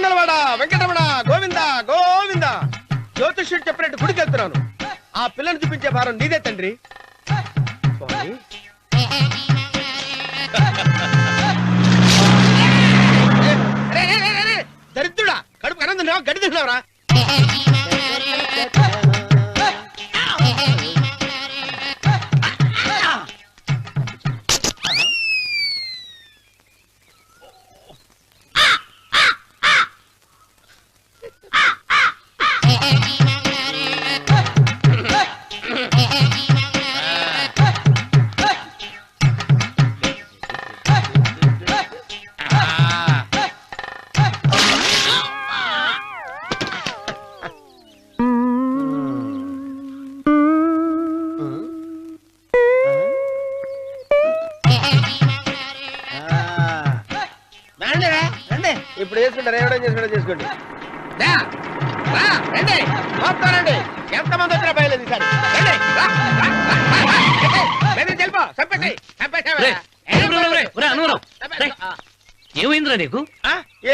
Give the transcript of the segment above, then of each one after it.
ఏడుకొండలవాడ వెంకటరమణ గోవింద గోవింద. జ్యోతిష్యుడు చెప్పినట్టు గుడికి వెళ్తున్నాను. ఆ పిల్లను చూపించే భారం నీదే తండ్రి. స్వామి దరిద్రుడా, కడుపు అన్నం తిన్నావా గడ్డి తిన్నావరా? ఇప్పుడు చేసుకుంటారు, ఏమైనా చేసుకుంటారు చేసుకోండి. రండి మొత్తానండి, ఎంతమంది వచ్చినా బయలేదు సార్. ఏమైందిరా నీకు?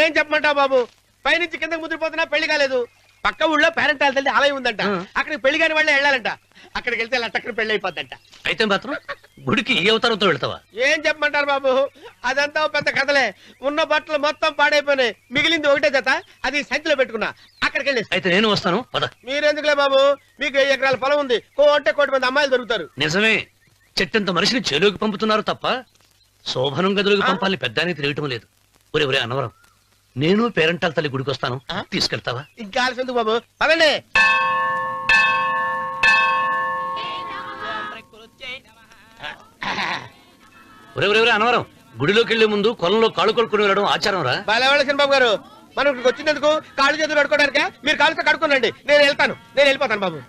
ఏం చెప్పమంటావు బాబు, పైనుంచి కిందకి ముద్రపోతున్నా పెళ్లి కాలేదు. పక్క ఊళ్ళో పేరెంటాల తల్లి ఆలయం ఉందంట, అక్కడికి పెళ్లి కాని వాళ్ళే వెళ్ళాలంట. అక్కడికి వెళ్తే లట్టక్కడ పెళ్లి అయిపోద్దంట. అయితే మాత్రం గుడికి ఏ అవతారంతో వెళ్తావా? ఏం చెప్పమంటారు బాబు, అదంతా పెద్ద కథలే. ఉన్న బట్టలు మొత్తం పాడైపోయినాయి, మిగిలింది ఒకటే జత, అది సంచిలో పెట్టుకున్నా. అక్కడికి వెళ్ళి అయితే నేను వస్తాను. మీరెందుకులే బాబు, మీకు 10 ఎకరాల పొలం ఉంది, కోటి మంది అమ్మాయిలు దొరుకుతారు. నిజమే, చెట్టంత మనిషిని చెరువుకి పంపుతున్నారు తప్ప శోభనం గదులకు పంపాలని పెద్దానికి తెలియటం లేదు. ఒరే అన్నవరం, నేను పేరెంటాల తల్లి గుడికి వస్తాను, తీసుకెళ్తావా? ఇంకా ఆలస్యం ఎందుకు బాబు, పదండి. ఒరే అన్నవరం, గుడిలోకి వెళ్లే ముందు కొలంలో కాళ్ళు కొడుకుని వెళ్ళడం ఆచారం రా. బాలవాళ్ళ బాబు గారు, మనం ఇక్కడికి వచ్చినందుకు కాళ్ళు చేతులు కడుక్కోవడానిక? మీరు కాళ్ళతో కడుక్కోనండి, నేను వెళ్ళిపోతాను బాబు.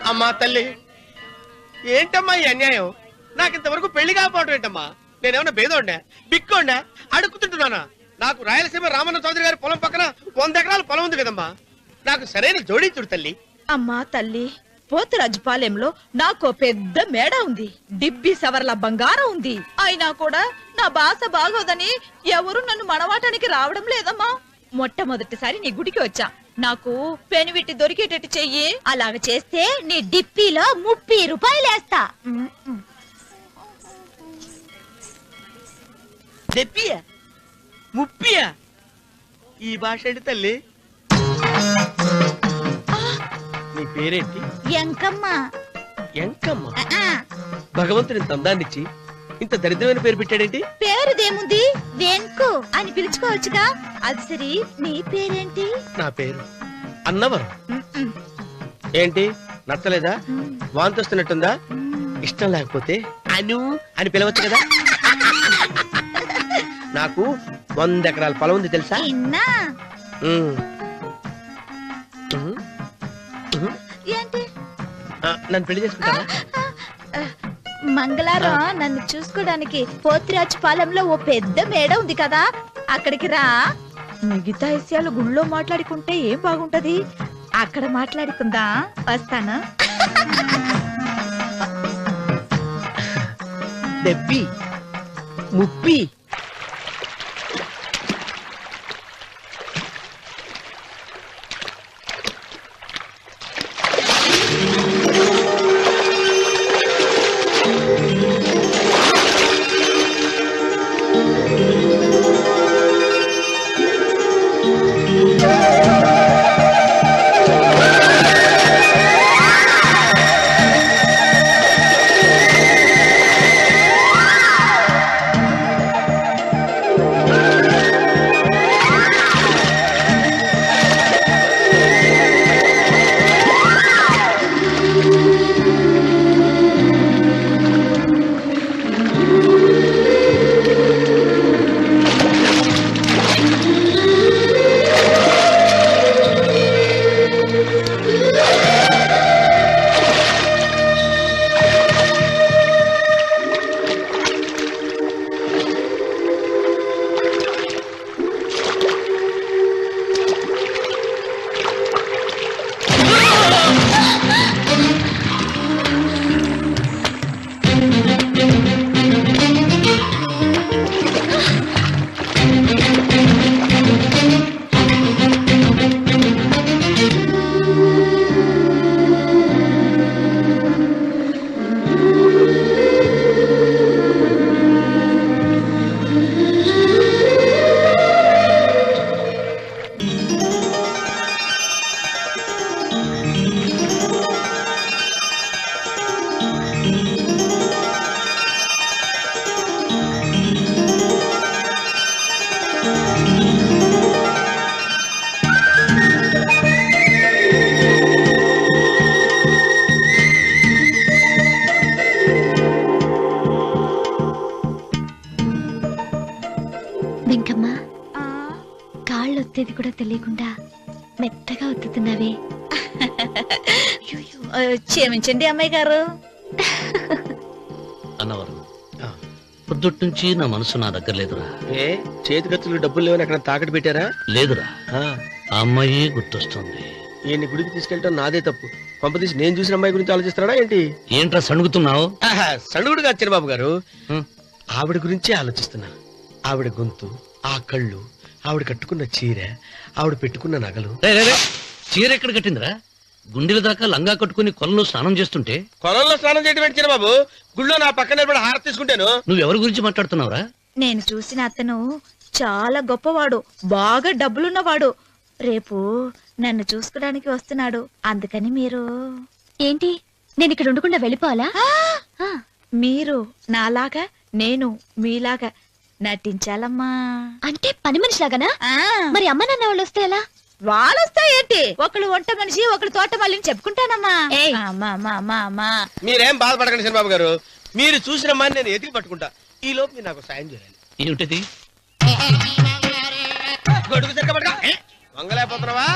అమ్మా తల్లి, ఏంటమ్మా ఈ అన్యాయం? నాకింతవరకు పెళ్లి కాకపోవడం ఏంటమ్మా? నేనేమన్నా బేదోండా, బిక్కోండా, అడుగుతుంటున్నానా? నాకు రాయలసీమ రామన్న చౌదరి గారి పొలం పక్కన 100 ఎకరాల పొలం ఉంది కదమ్మా, నాకు సరైన జోడీ చూడు తల్లి. అమ్మా తల్లి, పోతురాజుపాలెంలో నాకు పెద్ద మేడ ఉంది, డిబ్బి సవర్ల బంగారం ఉంది. అయినా కూడా నా భాష బాగోదని ఎవరు నన్ను మనవాటానికి రావడం లేదమ్మా. మొట్టమొదటిసారి నీ గుడికి వచ్చా, నాకు పెనువిట్టి దొరికేటట్టు చెయ్యి. అలాగ చేస్తే నీ డిప్పీలో 30 రూపాయలు వేస్తా. డెప్పియా 30? ఈ భాష ఏంటి తల్లి? నీ పేరేంటి? ఎంకమ్మ. ఎంకమ్మ? భగవంతుని తందాన్నిచ్చి ఇంత దరిద్రమైన పేరు పెట్టాడేంటి? పేరుదేముంది, వెంకు అని పిలుచుకోవచ్చుగా. అది సరి, నీ పేరేంటి? నా పేరు అన్నవరం. ఏంటి నచ్చలేదా? వాంతొస్తున్నట్టుందా? ఇష్టం లేకపోతే అను అని పిలవచ్చు కదా. నాకు 100 ఎకరాల పొలం ఉంది తెలుసా? ఏంటి? నన్ను పెళ్లి చేసుకుంటావా? మంగళవారం నన్ను చూసుకోవడానికి పోతురాజుపాలెంలో ఓ పెద్ద మేడ ఉంది కదా, అక్కడికి రా. మిగతా విషయాలు గుళ్ళో మాట్లాడుకుంటే ఏం బాగుంటది, అక్కడ మాట్లాడుకుందా. వస్తాను. డెబ్బి 30. కాళ్ళు ఒత్తేది కూడా తెలియకుండా మెత్తగా ఒత్తుతున్నావే. క్షమించండి అమ్మాయి గారు. అన్నవరం పొద్దుటి నుంచి నా మనసు నా దగ్గర లేదురా. ఏ చేతి ఖర్చులు డబ్బులు లేవని ఎక్కడ తాకట్టు పెట్టారా? లేదురా, ఆ, ఆ అమ్మాయి గుర్తొస్తుంది. ఈయన్ని గుడికి తీసుకెళ్ళటం నాదే తప్పు. పంపదీసి నేను చూసిన అమ్మాయి గురించి ఆలోచిస్తున్నాడా ఏంటి? ఏంట్రా సణుగుతున్నావు? సణుగుడుగా వచ్చారు బాబు గారు. హ్మ్. ఆవిడ గురించే ఆలోచిస్తున్నా. ఆవిడ గొంతు, ఆ కళ్ళు, ఆవిడ కట్టుకున్న చీర, ఆవిడ పెట్టుకున్న నగలు. చీర ఎక్కడ కట్టిందిరా? గుండెల దాకా లంగా కట్టుకుని కొలంలో స్నానం చేస్తుంటే కొలంలో స్నానం చేయడం పెట్టిన బాబు, గుళ్ళో నా పక్కన నిలబడి హారతి తీసుకుంటాను. నువ్వెవరి గురించి మాట్లాడుతున్నావురా? నేను చూసిన అతను చాలా గొప్పవాడు, బాగా డబ్బులున్నవాడు. రేపు నన్ను చూసుకోడానికి వస్తున్నాడు. అందుకని మీరు ఏంటి, నేను ఇక్కడ ఉండకుండా వెళ్ళిపోవాలా? ఆ, మీరు నాలాగా, నేను మీలాగా నటించాలమ్మా. అంటే పని మనిషిలాగానా? ఆ, మరి అమ్మ నాన్న వాళ్ళు వస్తే ఎలా? వాళ్ళొస్తా ఏంటి? ఒకళ్ళు వంట మనిషి, ఒకళ్ళు తోట మళ్ళీ చెప్పుకుంటానమ్మా. ఏయ్. అమ్మా అమ్మా అమ్మా అమ్మా. మీరేం బాధపడకండి చంద్రబాబు గారు. మీరు చూసిన అమ్మాయిని నేను ఎతికి పట్టుకుంటా. ఈ లోపు మీరు నాకు సాయం చేయాలి. ఏమిటిది? గొడుగు సరిగ్గా పట్టుకో. వంగలేకపోతున్నావా?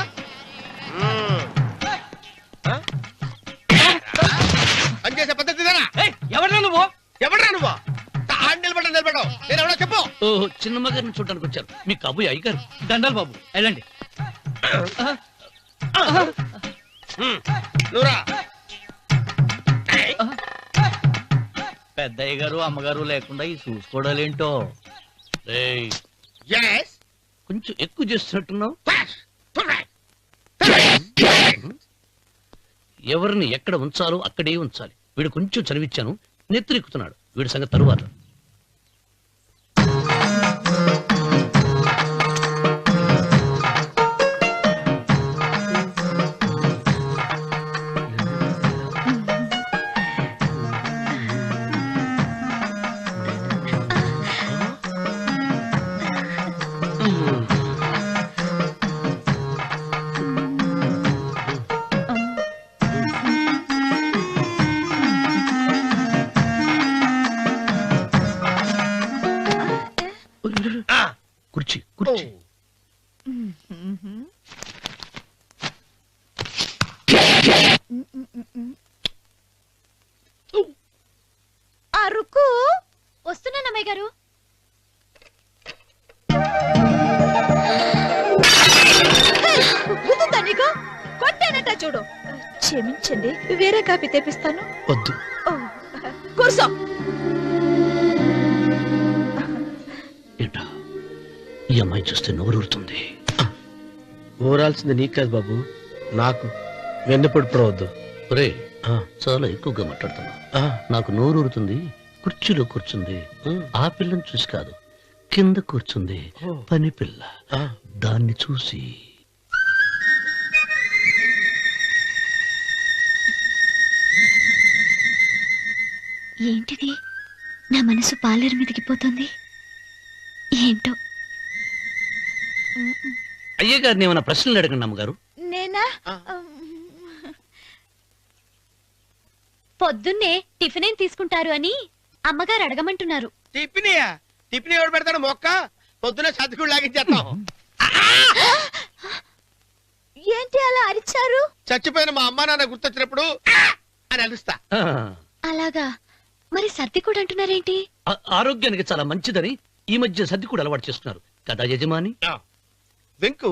పనిచేసే పద్ధతి ఎవరా నువ్వు? ఎవడరా నువ్వు? నిలబడ్డావు. నేను ఎవడో చెప్పు. ఓహో, చిన్నమ్మ గారిని చూడడానికి వచ్చారు. మీ కబుయ్య అయ్యగారు. దండాలు బాబు, వెళ్ళండి. నువ్వురా. పెద్దయ్య గారు అమ్మగారు లేకుండా ఈ చూసుకోవడాలేంటో. రేయ్, Yes. కొంచెం ఎక్కువ చేస్తున్నట్టున్నావు. ఎవరిని ఎక్కడ ఉంచాలో అక్కడే ఉంచాలి. వీడు కొంచెం చదివిచ్చాను, నెత్తిరెక్కుతున్నాడు. వీడి సంగతి తరువాత. కుర్చీ కుర్చీ. అరుకు వస్తున్నానమ్మాయి గారు. గుర్తుందా నీకు? కొట్టానట చూడు. క్షమించండి, వేరే కాపీ తెప్పిస్తాను. వద్దు. ఓ, కూర్చో. ఏంటా, ఈ అమ్మాయి చూస్తే నోరూరుతుంది. ఊరాల్సింది నీకు కాదు బాబు, నాకు. వెన్నపొడి పడవద్దు. ఒరే, చాలా ఎక్కువగా మాట్లాడుతున్నా. నాకు నోరూరుతుంది. కుర్చీలో కూర్చుంది. ఆ పిల్లని చూసి కాదు, కింద కూర్చుంది పని పిల్ల. దాన్ని చూసి ఏంటిది, నా మనసు పాలేరు మీదకి పోతుంది. ఏంటో. అయ్యగారిని ఏమైనా ప్రశ్నలు అడగండి అమ్మగారు. నేనా? పొద్దున్నే టిఫిన్ ఏం తీసుకుంటారు అని అమ్మగారు అడగమంటున్నారు. టిఫినియా? టిఫిన్ ఎవడు పెడతాడు మొక్క? పొద్దునే సర్దుకుడు లాగించేస్తాం. ఏంటి అలా అరిచారు? చచ్చిపోయిన మా అమ్మా నాన్న గుర్తొచ్చినప్పుడు అని అలుస్తా. అలాగా? మరి సర్ది కూడా అంటున్నారేంటి? ఆరోగ్యానికి చాలా మంచిదని ఈ మధ్య సర్ది కూడా అలవాటు చేస్తున్నారు కదా యజమాని. వెంకు,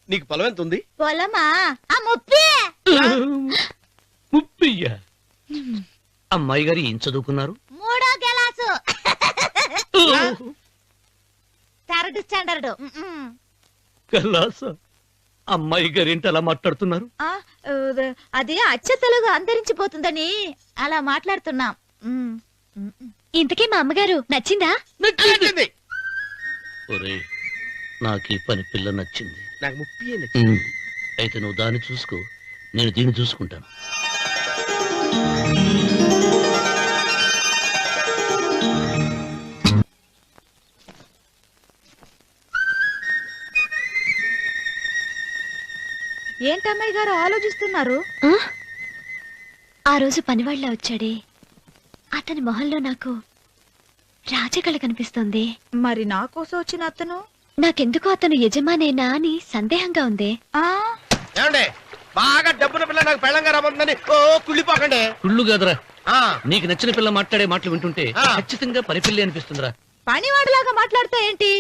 నీకు పొలం ఎంత ఉంది? పొలమా? ఆ ముప్పి. ముప్పయ్య. అమ్మాయి గారు ఏం చదువుకున్నారు? 3వ క్లాసు, 3rd స్టాండర్డ్. కలాస. అమ్మాయి గారు ఏంటి అలా మాట్లాడుతున్నారు? అది అచ్చ తెలుగు అంతరించిపోతుందని అలా మాట్లాడుతున్నాం. ఇంతకీ మా అమ్మగారు నచ్చిందా? నచ్చింది. ఒరే, నాకు ఈ పని పిల్ల నచ్చింది. నాకు ముప్పి నచ్చింది. అయితే నువ్వు దాన్ని చూసుకో, నేను దీన్ని చూసుకుంటాను. ఏంటమ్మాయి గారు ఆలోచిస్తున్నారు? ఆ రోజు పనివాళ్ళ వచ్చాడే, అతని మొహంలో నాకు రాజకళ కనిపిస్తోంది. మరి నా కోసం వచ్చిన అతను నాకెందుకో అతను యజమానేనా అని సందేహంగా ఉంది. ఏమండి బాగా డబ్బున పిల్ల నాకు పెళ్ళంగా రాబోతుందని ఓ కుళ్ళిపోకండి. కుళ్ళు కాదురా, ఆ, నీకు నచ్చిన పిల్ల మాట్లాడే మాటలు వింటుంటే ఆ. ఖచ్చితంగా పనిపిల్లి అనిపిస్తుందిరా. పనివాడిలాగా మాట్లాడతా ఏంటి?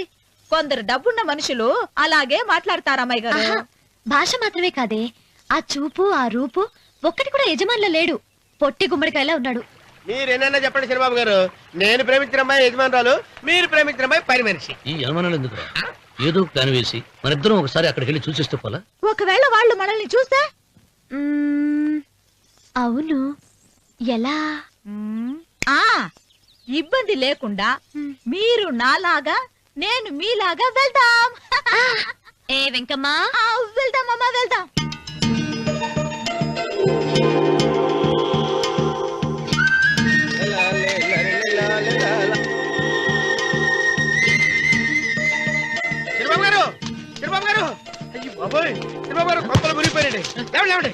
కొందరు డబ్బున్న మనుషులు అలాగే మాట్లాడతారమ్మాయి గారు. ఆహా, భాష మాత్రమే కాదే, ఆ చూపు ఆ రూపు ఒక్కటి కూడా యజమానిలో లేడు. పొట్టి గుమ్మడికాయలా ఉన్నాడు. మీరేనన్నా చెప్పండి చంద్రబాబు గారు, నేను ప్రేమించిన అమ్మాయి యజమానురాలు, మీరు ప్రేమించిన అమ్మాయి పని మనిషి. ఈ అనుమానాలు ఎందుకురా? ఏదో ప్లాన్ వేసి మనిద్దరం ఒకసారి అక్కడికి వెళ్ళి చూసేస్తే పోలా? ఒకవేళ వాళ్ళు మనల్ని చూస్తే? అవును, ఎలా? ఆ ఇబ్బంది లేకుండా మీరు నాలాగా నేను మీలాగా వెళ్దాం. ఏ వెంకమ్మా, వెళ్దాం అమ్మా, వెళ్దాం. చంద్రబాబు గారు, చంద్రబాబు గారు, అయ్యో బాబోయ్, చంద్రబాబు గారు కొంపలు మురిగిపోయారండి. లేవండి.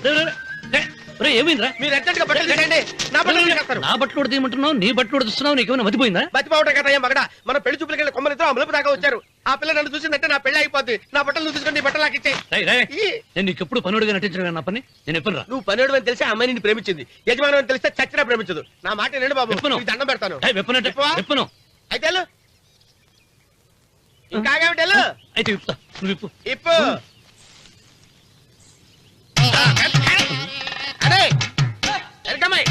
ఏమైందిరా? మీరు అర్జెంట్ గా బట్టలు తీసేయండి, నా బట్టలు తీసేస్తారు. నా బట్టలు ఉడతీయమంటున్నావు, నీ బట్టలు ఉడుతున్నావు, నీకేమైనా మతిపోయిందా? బతిపావటం కదా ఏం మగడ, మన పెళ్లి చూపులకి వెళ్ళి కొమ్మలితో అమలుపు దాకా వచ్చారు. ఆ పిల్ల నన్ను చూసిందంటే నా పెళ్లి అయిపోద్ది. నా బట్టలు నువ్వు తీసుకొని నీ బట్టలు నాకు ఇచ్చేయి. రేయ్, రేయ్, నేను నీకు ఎప్పుడు పనుడిగా నటించడం నా పని. నేను ఎప్పుడు రా? నువ్వు పనివాడు అని తెలిసి ఆ అమ్మాయి నిన్ను ప్రేమించింది, యజమాని అని తెలిస్తే చచ్చినా ప్రేమించదు. నా మాట వినండి బాబు, విప్పను. నీకు దండం పెడతాను. వెప్పనంటే విప్పవా? వెప్పను. అయితే వెళ్ళు. ఇంకా ఆగావిటి వెళ్ళు. అయితే విప్పుతా, నువ్వు విప్పు. ఇప్పు. అరే ఎరకమ్మాయి.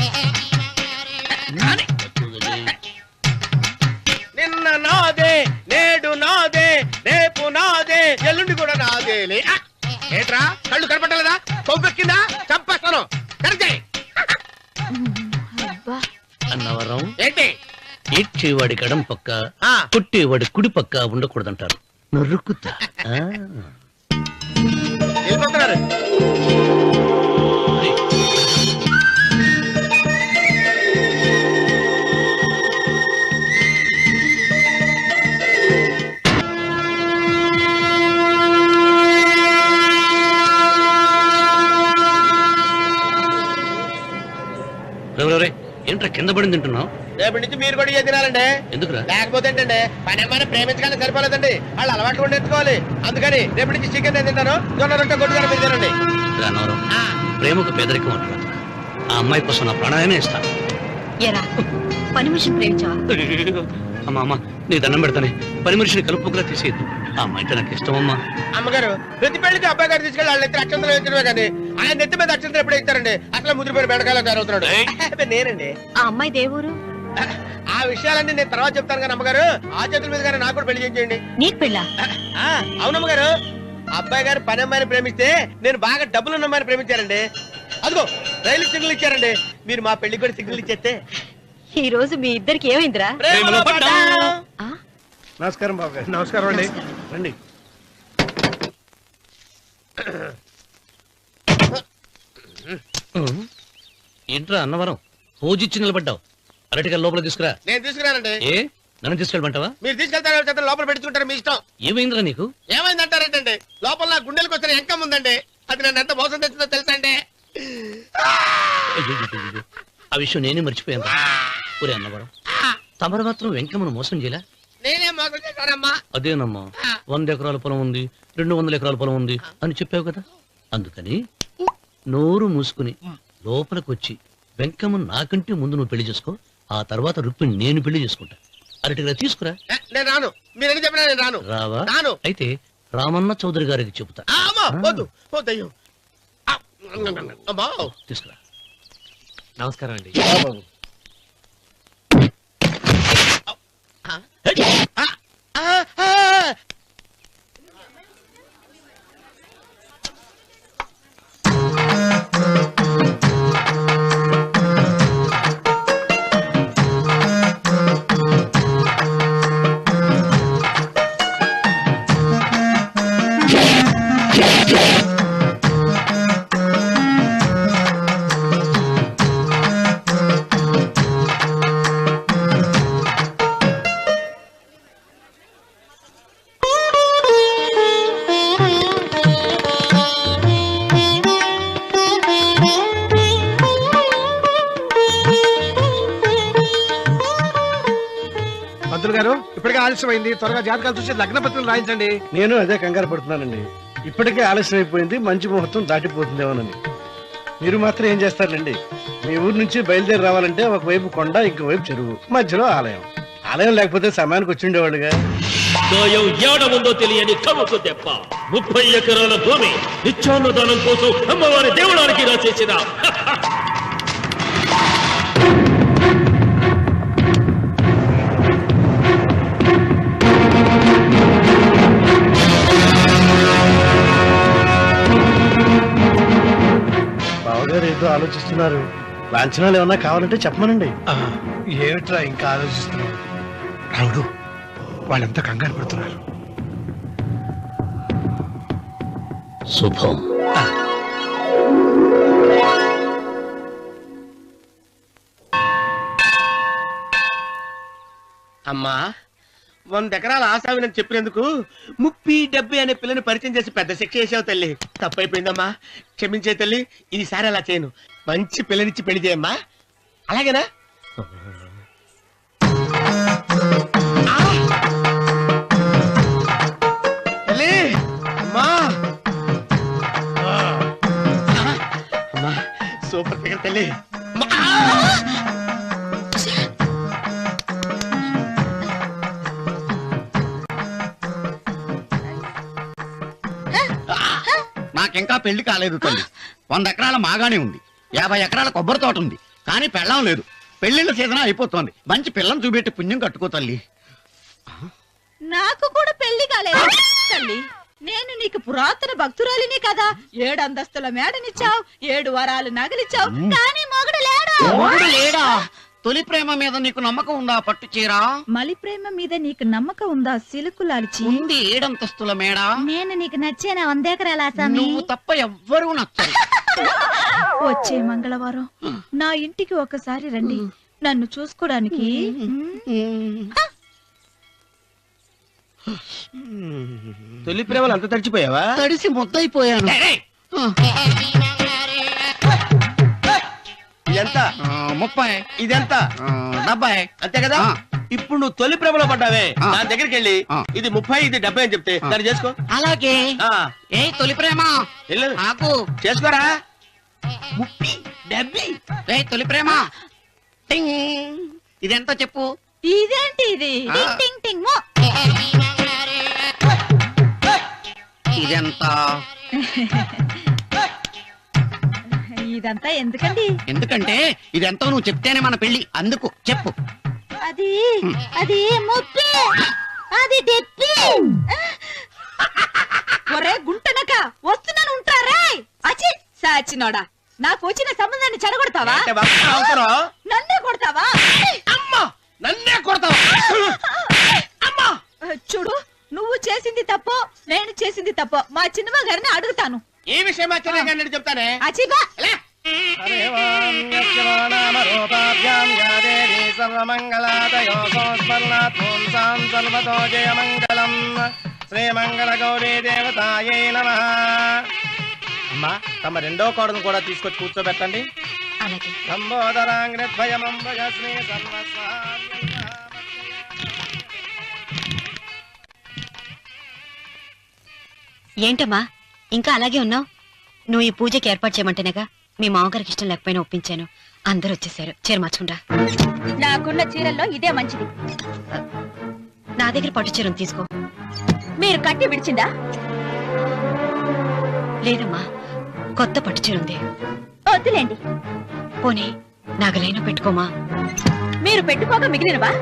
నిన్న నాదే, నేడు నాదే, రేపు నాదే, ఎల్లుండి కూడా నాదేలే. ఏట్రా కళ్ళు కనపట్టలేదా? కొవ్వెక్కిందా? చంపేస్తాను. కరెక్టే. అన్నవరం ఏంటి? ఏడ్చేవాడి గడం పక్క, ఆ. కొట్టేవాడి కుడి పక్క ఉండకూడదంటారు. నరుకుతా. వెళ్ళిపోతున్నారు. ఏంట్రా కింద పడింది తింటున్నావు? రేపటి నుంచి మీరు కూడా ఇదే తినాలండి. ఎందుకురా? లేకపోతే ఏంటండి, పని ఏమైనా ప్రేమించగానే సరిపోలేదండి, వాళ్ళు అలవాట్లు కూడా నేర్చుకోవాలి. అందుకని రేపటి నుంచి చికెన్ నేను తింటాను, జొన్న రొట్టె కొట్టుకొని మీరు తినండి. అన్నవరం, ప్రేమకు పేదరికం అంటారు. ఆ అమ్మాయి కోసం నా ప్రాణాయమే ఇస్తా. ఎరా పని మనిషిని ప్రేమించావా? అమ్మా అమ్మ, నీ దండం పెడతానే, పని మనిషిని కలుపుకులా తీసేయద్దు. ఆ అమ్మాయి అంటే నాకు ఇష్టం అమ్మా. అమ్మగారు, ప్రతి పెళ్లికి అబ్బాయి గారు తీసుకెళ్ళి వాళ్ళ ఎత్తి అక్షంతలు వేయించడమే కానీ ఆయన నెత్తి మీద అక్షంతలు ఎప్పుడే ఇస్తారండి. అసలు ముదిరిపోయిన బెడకాయలు తయారవుతున్నాడు. నేనండి. ఆ అమ్మాయి దేవురు. ఆ విషయాలన్నీ నేను తర్వాత చెప్తాను కానీ అమ్మగారు, ఆ చేతుల మీద కానీ నాకు కూడా పెళ్లి చేయండి. నీకు పెళ్ళా? అవునమ్మగారు, అబ్బాయి గారు పని అమ్మాయిని ప్రేమిస్తే నేను బాగా డబ్బులున్న అమ్మాయిని ప్రేమించారండి. అదిగో రైలు సిగ్నల్ ఇచ్చారండి. మీరు మా పెళ్లికి కూడా సిగ్నల్ ఇచ్చేస్తే. ఈ రోజు మీ ఇద్దరికి ఏమైందిరా? ప్రేమలో పడ్డాం. నమస్కారం బాబు గారు. నమస్కారం అండి. రండి. ఏంట్రా అన్నవరం, పూజిచ్చి నిలబడ్డావు? అరటిగా లోపల తీసుకురా. నేను తీసుకురానండి. ఏ నన్ను తీసుకెళ్ళమంటావా? మీరు తీసుకెళ్తారో చేత లోపల పెట్టుకుంటారు, మీ ఇష్టం. ఏమైందిరా నీకు? ఏమైందంటారేంటండి, లోపల నా గుండెలకు వచ్చిన ఎంకం ఉందండి. అది నన్ను ఎంత మోసం తెచ్చిందో తెలుసా అండి. అయ్యయ్యయ్యయ్యో, ఆ విషయం నేనే మర్చిపోయాను. ఒరే అన్నవరం, తమరు మాత్రం వెంకమ్మను మోసం చేయలే? నేనే మోసం చేశానమ్మా. అదేనమ్మా, 100 ఎకరాల పొలం ఉంది, 200 ఎకరాల పొలం ఉంది అని చెప్పావు కదా. అందుకని నోరు మూసుకుని లోపలికి వచ్చి వెంకమ్మను నాకంటే ముందు నువ్వు పెళ్లి చేసుకో. ఆ తర్వాత రుక్మిణి నేను పెళ్లి చేసుకుంటా. అరటిగా తీసుకురా. నేను రాను, మీరని చెప్పినా నేను రాను. రావా? రాను. అయితే రామన్న చౌదరి గారికి చెబుతా. అమ్మా వద్దు, వద్దయ్యో. అమ్మా తీసుకురా. నమస్కారం అండి. పంతులు గారు, ఇప్పటికే ఆలస్యమైంది, త్వరగా జాతకాలు చూసి లగ్న పత్రికలు రాయించండి. నేను అదే కంగారు పడుతున్నానండి. ఇప్పటికే ఆలస్యం అయిపోయింది, మంచి ముహూర్తం దాటిపోతుందేమోనని. మీరు మాత్రం ఏం చేస్తారండి? మీ ఊరు నుంచి బయలుదేరి రావాలంటే ఒకవైపు కొండ, ఇంకోవైపు చెరువు, మధ్యలో ఆలయం. ఆలయం లేకపోతే సమయానికి వచ్చి ఉండేవాడుగా. గాయం ఏడముందో తెలియని కవుకు దెబ్బ 30 ఎకరాల భూమి నిత్యాన్నదానం కోసం అమ్మవారి దేవుడానికి రాసేసిన బావగారు ఏదో ఆలోచిస్తున్నారు. లాంఛనాలు ఏమన్నా కావాలంటే చెప్పమనండి. ఏమిట్రా ఇంకా ఆలోచిస్తున్నావు? రావుడు, వాళ్ళంతా కంగారు పడుతున్నారు. శుభం. అమ్మా 100 ఎకరాల ఆశావినని చెప్పినందుకు 30-70 అనే పిల్లని పరిచయం చేసి పెద్ద శిక్ష చేసావు తల్లి. తప్పైపోయిందమ్మా, క్షమించే తల్లి. ఈసారి అలా చేయను. మంచి పిల్లనిచ్చి పెళ్లి చేయమ్మా. అలాగేనా? తల్లి, అమ్మా. అమ్మా, సూపర్ ఫిగర్ తల్లి. నాకింకా పెళ్లి కాలేదు తల్లి. 100 ఎకరాల మాగానే ఉంది, 50 ఎకరాల కొబ్బరి తోట ఉంది, కానీ పెళ్ళం లేదు. పెళ్లిళ్ళ సీజన్ అయిపోతుంది. మంచి పిల్లని చూపెట్టి పుణ్యం కట్టుకో తల్లి. నాకు కూడా పెళ్లి కాలేదు తల్లి. నేను నీకు పురాతన భక్తురాలిని కదా. 7 అంతస్తుల మేడనిచ్చావు, 7 వరాలు నగలిచ్చావు, కానీ మొగుడు లేడు. మొగుడు లేడా? తొలి ప్రేమ మీద నీకు నమ్మకం ఉందా? పట్టు చీరా. మలి ప్రేమ మీద నీకు నమ్మకం ఉందా? సిలుకులాల్చి ఉంది 7 అంతస్తుల మేడ. నేను నీకు నచ్చేనా 100 ఎకరాల ఆసామి? నువ్వు తప్ప ఎవ్వరూ నచ్చరు. వచ్చే మంగళవారం నా ఇంటికి ఒకసారి రండి, నన్ను చూసుకోడానికి. తొలి ప్రేమలు అంత తడిచిపోయావా? తడిసి ముద్దయిపోయాను. ఇదెంత? 30. ఇదెంత? 70. అంతే కదా. ఇప్పుడు నువ్వు తొలి ప్రేమలో పడ్డావే, దాని దగ్గరికి వెళ్ళి ఇది 30 ఇది 70 అని చెప్తే దాన్ని చేసుకో. అలాగే. ఏ తొలి ప్రేమ వెళ్ళు, నాకు చేసుకోరా. 30, 70. ఏ తొలి ప్రేమ టింగ్. ఇదెంత చెప్పు? ఇదేంటి ఇది? టింగ్ టింగ్ టింగ్ మో. ఇదెంత? ఇదంతా ఎందుకండి? ఎందుకంటే ఇదెంతో నువ్వు చెప్తేనే మన పెళ్లి. అందుకు చెప్పు. అది అది 30, అది 70. ఒరే గుంటనక, వస్తున్నాను ఉంటారా? అచి సాచినోడా, నాకు వచ్చిన సంబంధాన్ని చెడగొడతావా? అంటే భక్తి అవసరం. నన్నే కొడతావా? అమ్మా, నన్నే కొడతావా? అమ్మా, చూడు, నువ్వు చేసింది తప్పు, నేను చేసింది తప్పు. మా చిన్నమ్మ గారిని అడుగుతాను. ఈ విషయం మా చెల్లె గారిని చెప్తానే. అచిబా శ్రీమంగళ గౌరీ దేవతాయై నమః. అమ్మా, తమ రెండో కోడను కూడా తీసుకొచ్చి కూర్చోబెట్టండి. అలాగే. లంబోదరాంగ్రద్వయమంబుజ శ్రీ సర్వస్వామ్యై. ఏంటమ్మా ఇంకా అలాగే ఉన్నావు? నువ్వు ఈ పూజకి ఏర్పాటు చేయమంటేనేగా మీ మామగారికి ఇష్టం లేకపోయినా ఒప్పించాను. అందరూ వచ్చేసారు. చీర మార్చుకుంటా. నాకున్న చీరల్లో ఇదే మంచిది. నా దగ్గర పట్టు చీరను తీసుకో. మీరు కట్టి విడిచిందా? లేదమ్మా, కొత్త పట్టు చీర ఉంది. వద్దులేండి. పోనీ నాగలైనా పెట్టుకోమా. మీరు పెట్టుకోక మిగిలినవా?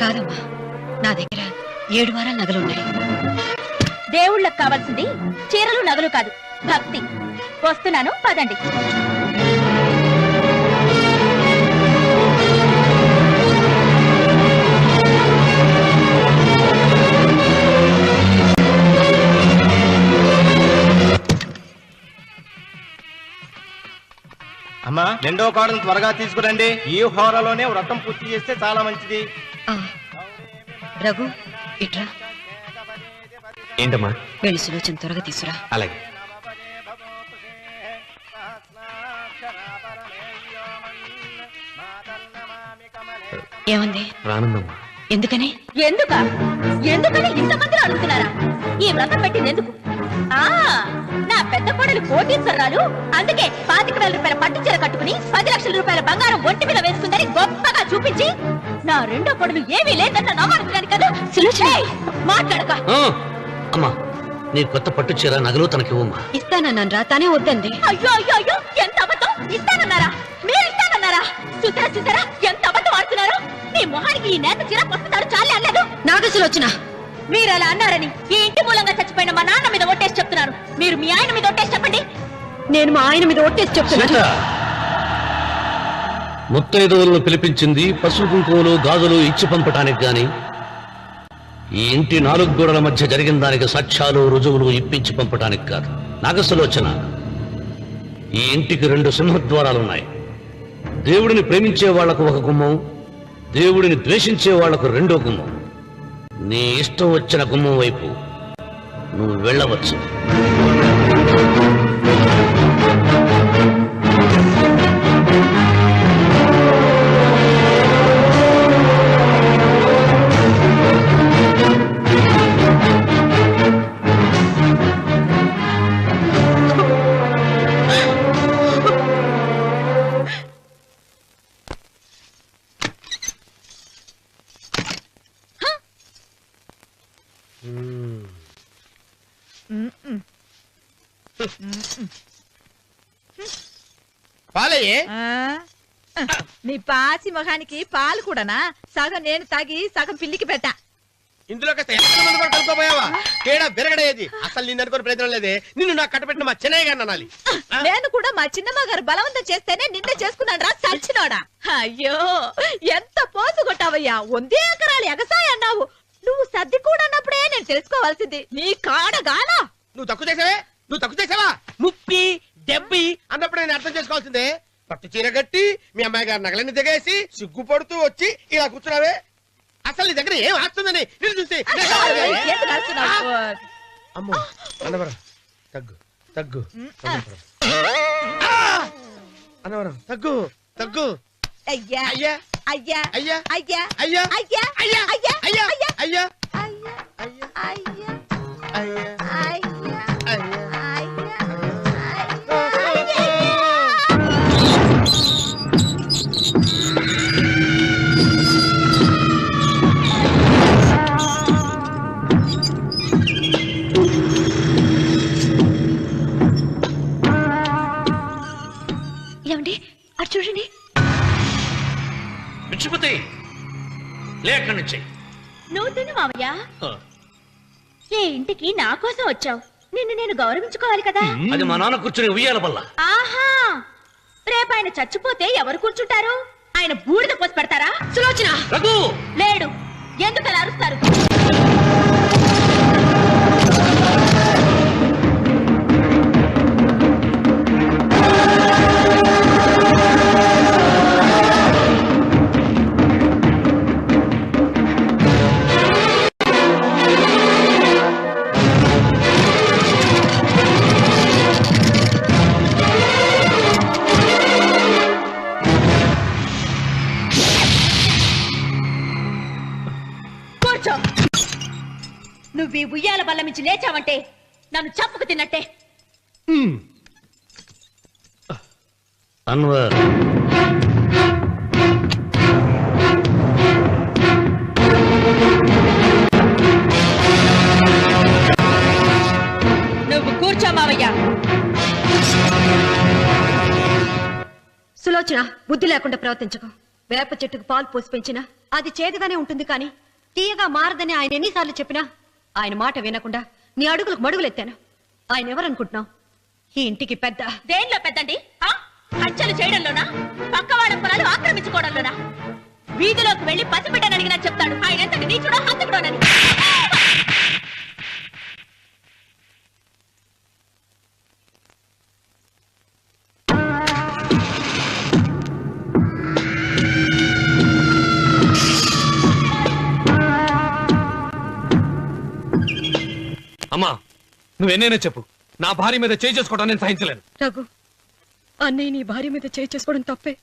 కాదమ్మా, నా దగ్గర 7 వారాల నగలున్నాయి. దేవుళ్ళకు కావాల్సింది చీరలు నగలు కాదు, భక్తి. వస్తున్నాను, పదండి. అమ్మా, రెండో కోడను త్వరగా తీసుకురండి. ఈ హోరలోనే వ్రతం పూర్తి చేస్తే చాలా మంచిది. రఘు, ఇట్రా. ఏంటమ్మా? వెళ్ళి సులోచన త్వరగా తీసురా. అలాగే. ఏమంది? రానుందమ్మా. ఎందుకని? ఎందుకని ఇంతమందిని అడుగుతున్నారా? ఈ వ్రతం పెట్టింది ఎందుకు? నా పెద్ద కోడలు కోటీశ్వరరాలు, అందుకే 25,000 రూపాయల పట్టు చీర కట్టుకుని 10 లక్షల రూపాయల బంగారం ఒంటి మీద వేసుకుందని గొప్పగా చూపించి నా రెండో కోడలు ఏమీ లేదన్న నమ్మకానికి కదా. మాట్లాడక. అమ్మా, నీ కొత్త పట్టు చీర నగలు తనకి ఇవ్వమ్మా. ఇస్తానన్నాను రా, తానే వద్దండి. అయ్యో అయ్యో అయ్యో, ఎంత అబద్ధం! ఇస్తానన్నారా? మీరు ఇస్తానన్నారా? చూసారా ఎంత అబద్ధం ఆడుతున్నారు? మీ మొహానికి ఈ నేత చీర వస్తున్నాడు చాలే అనలేదు. నాగసులోచన, మీరు అలా అన్నారని ఈ ఇంటి మూలంగా చచ్చిపోయిన మా నాన్న మీద ఒట్టేసి చెప్తున్నారు. మీరు మీ ఆయన మీద ఒట్టేసి చెప్పండి. నేను మా ఆయన మీద ఒట్టేసి చెప్తున్నాను. ముత్తైదువులను పిలిపించింది పసుపు కుంకుమలు గాజులు ఇచ్చి పంపటానికి గాని, ఈ ఇంటి 4 గోడల మధ్య జరిగిన దానికి సాక్ష్యాలు రుజువులు ఇప్పించి పంపటానికి కాదు. నాగసులోచన, ఈ ఇంటికి 2 సింహద్వారాలున్నాయి. దేవుడిని ప్రేమించే వాళ్లకు ఒక గుమ్మం, దేవుడిని ద్వేషించే వాళ్లకు 2వ గుమ్మం. నీ ఇష్టం వచ్చిన గుమ్మం వైపు నువ్వు వెళ్ళవచ్చు. పాలయ్యే. నీ పాసి మొహానికి పాలు కూడానా? సగం నేను తాగి సగం పిల్లికి పెట్టా. ఇందులో కాస్త ఎంత మంది కూడా కలుపుకోపోయావా? తేడా విరగడేది. అసలు నిన్ను అనుకుని ప్రయత్నం లేదే. నిన్ను నాకు కట్టబెట్టిన మా చెన్నయ్య గారిని అనాలి. నేను కూడా మా చిన్నమ్మ గారు బలవంతం చేస్తేనే నిన్నే చేసుకున్నాడు రా సచ్చినోడా. అయ్యో, ఎంత పోసు కొట్టావయ్యా! 100 ఎకరాలు ఎగసాయ అన్నావు. నువ్వు సర్ది కూడా అన్నప్పుడే నేను తెలుసుకోవాల్సింది. నీ కాడగానా? నువ్వు తక్కువ చేసావా? 30, 70 అన్నప్పుడు నేను అర్థం చేసుకోవాల్సిందే. పట్టు చీర కట్టి మీ అమ్మాయి గారి నగలన్నీ దిగేసి సిగ్గుపడుతూ వచ్చి ఇలా కూర్చున్నావే. అసలు నీ దగ్గర ఏం ఆస్తుందని నేను చూసి అమ్మో అన్నవరం తగ్గు అన్నవరం తగ్గు. అయ్యా అయ్యా అయ్యా అయ్యా అయ్యా అయ్యా అయ్యా అయ్యా అయ్యా అయ్యా అయ్యా అయ్యా అయ్యా అయ్యా అయ్యా అయ్యా అయ్యా ఏమండి అటు చూడండి. విచ్చిపోతే లేక నుంచి నువ్వు తిను మావయ్య. ఏ ఇంటికి నా కోసం వచ్చావు? నిన్ను నేను గౌరవించుకోవాలి కదా. అది మా నాన్న కూర్చుని ఉయ్యాల వల్ల. ఆహా, రేపు ఆయన చచ్చిపోతే ఎవరు కూర్చుంటారు? ఆయన బూడిద పోసి పెడతారా? సులోచన రఘు లేడు. ఎందుకు అలా అరుస్తారు? నువ్వు ఈ ఉయ్యాల బల్ల మించి లేచావంటే నన్ను చప్పుకు తిన్నట్టే. అన్వర్, నువ్వు కూర్చో మావయ్య. సులోచన, బుద్ధి లేకుండా ప్రవర్తించకు. వేప చెట్టుకు పాలు పోసి పెంచినా అది చేదుగానే ఉంటుంది, కానీ తీయగా మారదని ఆయన ఎన్నిసార్లు చెప్పినా ఆయన మాట వినకుండా నీ అడుగులకు మడుగులెత్తాను. ఆయన ఎవరనుకుంటున్నావు? ఈ ఇంటికి పెద్ద. దేనిలో పెద్దండి? హత్యలు చేయడంలోనా? పక్క వాళ్ళ పొలాలు ఆక్రమించుకోవడంలోనా? వీధిలోకి వెళ్లి పసిబిడ్డని అడిగినా చెప్తాడు ఆయన ఎంతటి నీచుడో హంతకుడోనని. అమ్మా, నువ్వెన్నైనా చెప్పు, నా భార్య మీద చేయి చేసుకోవడం నేను సహించలేను. రఘు, అన్నయ్య నీ భార్య మీద చేయి చేసుకోవడం తప్పే,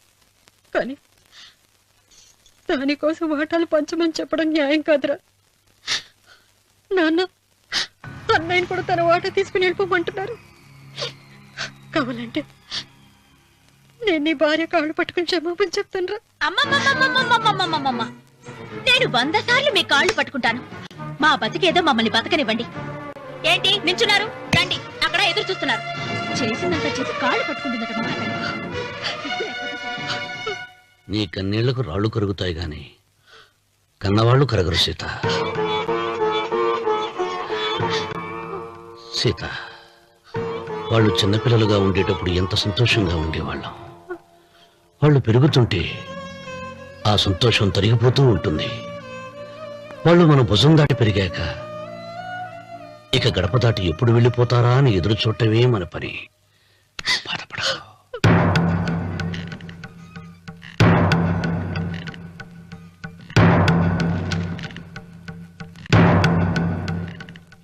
కానీ దానికోసం వాటాలు పంచమని చెప్పడం న్యాయం కాదురా. నాన్న అన్నయ్యని కూడా తన వాటా తీసుకుని వెళ్ళిపోమంటున్నారు. కావాలంటే నేను నీ భార్య కాళ్ళు పట్టుకుని క్షమాపణ చెప్తాను. అమ్మమ్మమ్మమ్మమ్మమ్మమ్మమ్మమ్మ నేను 100 సార్లు మీ కాళ్ళు పట్టుకుంటాను. మా బతికేదో మమ్మల్ని బతకనివ్వండి. ఏంటి నించున్నారు? రండి, అక్కడ ఎదురు చూస్తున్నారు. చేసిందంతా చేసి కాళ్ళు పట్టుకుంటుందట మా అతను. నీ కన్నీళ్లకు రాళ్లు కరుగుతాయి గాని కన్నవాళ్లు కరగరు సీత. సీత, వాళ్ళు చిన్నపిల్లలుగా ఉండేటప్పుడు ఎంత సంతోషంగా ఉండేవాళ్ళం. వాళ్ళు పెరుగుతుంటే ఆ సంతోషం తరిగిపోతూ ఉంటుంది. వాళ్ళు మన భుజం దాటి పెరిగాక ఇక గడప దాటి ఎప్పుడు వెళ్ళిపోతారా అని ఎదురు చూడటమే మన పని. బాధపడ.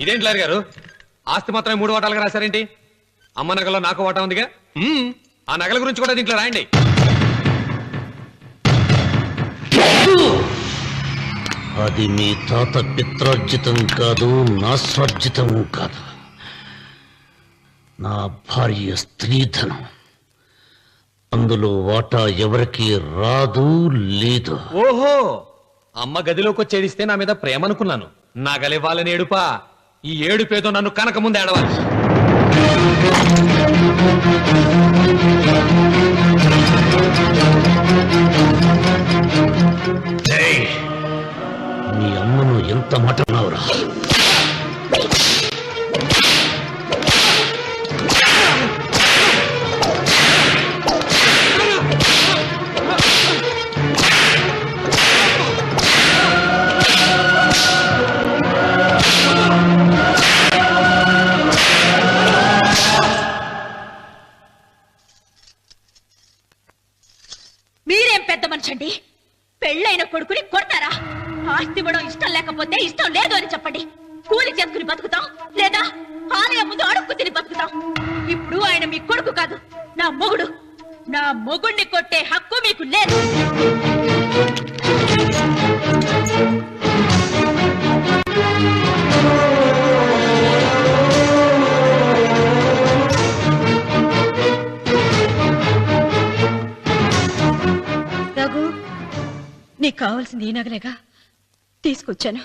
ఇదేంటి లాయర్ గారు, ఆస్తి మాత్రమే 3 వాటాలుగా రాశారేంటి? అమ్మ నగలో నాకు వాటా ఉందిగా. ఆ నగల గురించి కూడా దీంట్లో రాయండి. అది మీ తాత పిత్రార్జితం కాదు, నా స్వార్జితం కాదు. నా భార్య స్త్రీధనం. అందులో వాటా ఎవరికి రాదు, లేదు. ఓహో, అమ్మ గదిలోకి వచ్చేడిస్తే నా మీద ప్రేమ అనుకున్నాను. నగలివ్వాలని ఏడుపా. ఈ ఏడుపేదో నన్ను కనక ముందు ఏడవాలి. నీ అమ్మను ఎంత మాట అన్నావురా? మీరేం పెద్ద మనిషండి? పెళ్ళైన కొడుకుని కొడతారా? ఆస్తి ఇవ్వడం ఇష్టం లేకపోతే ఇష్టం లేదు అని చెప్పండి. కూలి చేసుకుని బతుకుతాం, లేదా ఆలయం ముందు అడుక్కు తిని బతుకుతాం. ఇప్పుడు ఆయన మీ కొడుకు కాదు, నా మొగుడు. నా మొగుడిని కొట్టే హక్కు మీకు లేదు. రఘు, నీకు కావాల్సింది ఈ నగలేగా తీసుకొచ్చాను,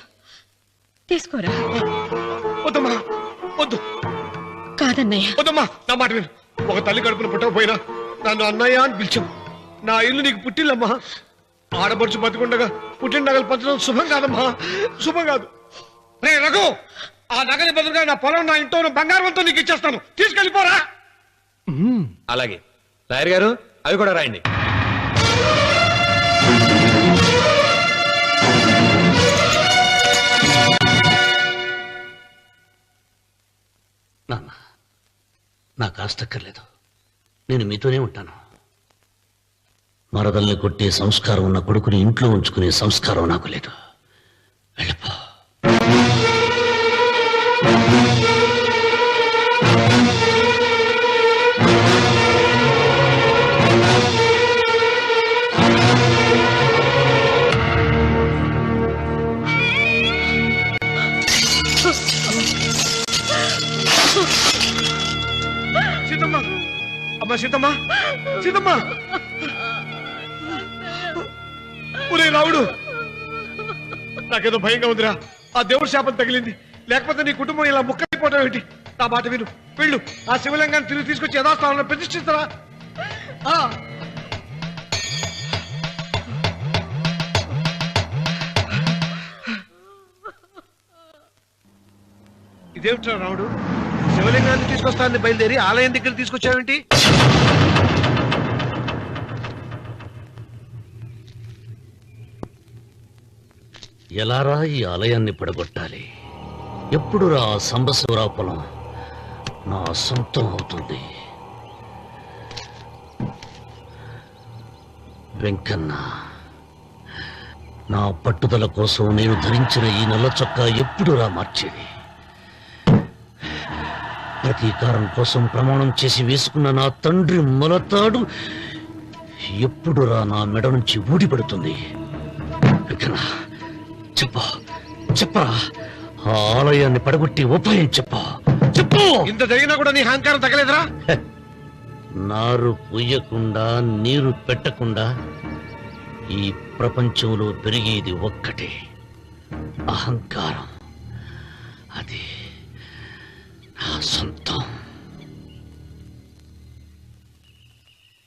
తీసుకోరా. వద్దమ్మా, వద్దు. కాదన్నయ్య. వద్దమ్మా, నా మాట విను. ఒక తల్లి కడుపున పుట్టకపోయినా నన్ను అన్నయ్య అని పిలిచావు. నా ఇల్లు నీకు పుట్టిల్లమ్మా. ఆడపడుచు బతికుండగా పుట్టిన నగలు పంచడం శుభం కాదమ్మా, శుభం కాదు. రే రఘు, ఆ నగలి బదులుగా నా పొలం, నా ఇంట్లో బంగారంతో నీకు ఇచ్చేస్తాను. తీసుకెళ్ళిపోరా. అలాగే లాయర్ గారు, అవి కూడా రాయండి. నాన్న, నాకు ఆస్తక్కర్లేదు. నేను మీతోనే ఉంటాను. మరదల్ని కొట్టే సంస్కారం ఉన్న కొడుకుని ఇంట్లో ఉంచుకునే సంస్కారం నాకు లేదు. వెళ్ళిపో. సీతమ్మ, అమ్మ సీతమ్మ, సీతమ్మ. ఒరే రావుడు, నాకేదో భయంగా ఉందిరా. ఆ దేవుడి శాపం తగిలింది. లేకపోతే నీ కుటుంబం ఇలా ముక్కైపోవడం ఏంటి? నా మాట విను, వెళ్ళు. ఆ శివలింగాన్ని తిరిగి తీసుకొచ్చి యథాస్థానంలో ప్రతిష్ఠిస్తారా? ఇదేమిట్రా రావుడు, శివలింగాన్ని తీసుకొస్తానని బయలుదేరి ఆలయం దగ్గర తీసుకొచ్చావేంటి? ఎలారా ఈ ఆలయాన్ని పడగొట్టాలి? ఎప్పుడురా ఆ సంబశివరా పొలం నా సొంతం అవుతుంది? వెంకన్న, నా పట్టుదల కోసం నేను ధరించిన ఈ నల్ల చొక్కా ఎప్పుడురా మార్చేది? ప్రతీకారం కోసం ప్రమాణం చేసి వేసుకున్న నా తండ్రి మొలతాడు ఎప్పుడురా నా మెడ నుంచి ఊడిపడుతుంది? వికనా చెప్పు చెప్పరా ఆ ఆలయాన్ని పడగొట్టి ఉపాయం చెప్పు చెప్పు. ఇంత జరిగినా కూడా నీ అహంకారం తగ్గలేదురా? నారు పుయ్యకుండా నీరు పెట్టకుండా ఈ ప్రపంచంలో పెరిగేది ఒక్కటే, అహంకారం. అది నా సొంత